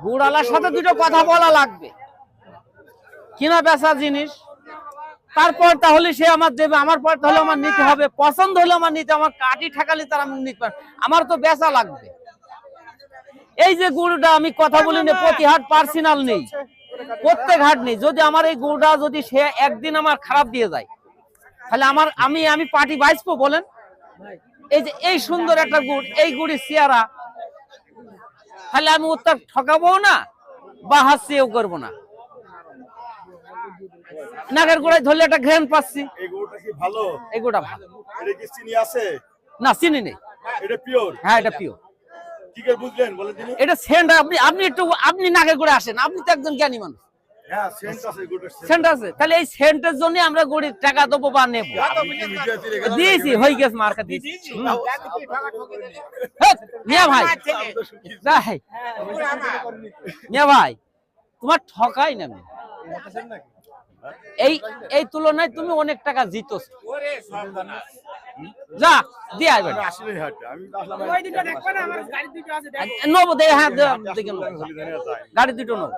গুড়ালার সাথে দুটো কথা বলা লাগবে, কিনা বেচা জিনিস, তারপর তাহলে সে আমার দেবে, আমার পর তাহলে আমার নিতে হবে, পছন্দ হলে আমার নিতে, আমার কাটি ঠেকালে তারা নিতে পারে, আমার তো বেচা লাগবে। এই যে গুড়টা আমি কথা বলি না, প্রতি হাট পার্সোনাল নেই, প্রত্যেক হাট নেই। যদি আমার এই গুড়টা যদি সে একদিন আমার খারাপ দিয়ে যায়, তাহলে আমার আমি পার্টি বাইসবো বলেন? এই যে এই সুন্দর একটা গুড়, এই গুড়ি চেয়ারা, তাহলে আমি উত্তর ঠকাবো না বা হাসিও করবো না। নাকের গোড়ায় ধরলে একটা ঘ্রাণ পাচ্ছি। এই গরুটা কি ভালো? এই গুড়টা ভালো। এটা কি চিনি আছে? না, চিনি নেই। এটা পিওর? হ্যাঁ, এটা পিওর। কি করে বুঝলেন বলেন দিন? এটা সেন্ট, আপনি নাকের গোড়ায় আসেন, আপনি তো একজন জ্ঞানী মানুষ। হ্যাঁ, সেন্ট আছে গরুটার। সেন্ট আছে, তাহলে এই সেন্টের জন্য আমরা গড়ির টাকা দেবো বা নেবো। দিয়েছি, হয়ে গেছে, মার্কা দিয়েছি। মিয়া ভাই, মিয়া ভাই, তোমার ঠকাই না আমি। এই তুলনায় তুমি অনেক টাকা জিতছ। যা দিয়ে আসবে নব, হ্যাঁ, গাড়ি দুটো নব।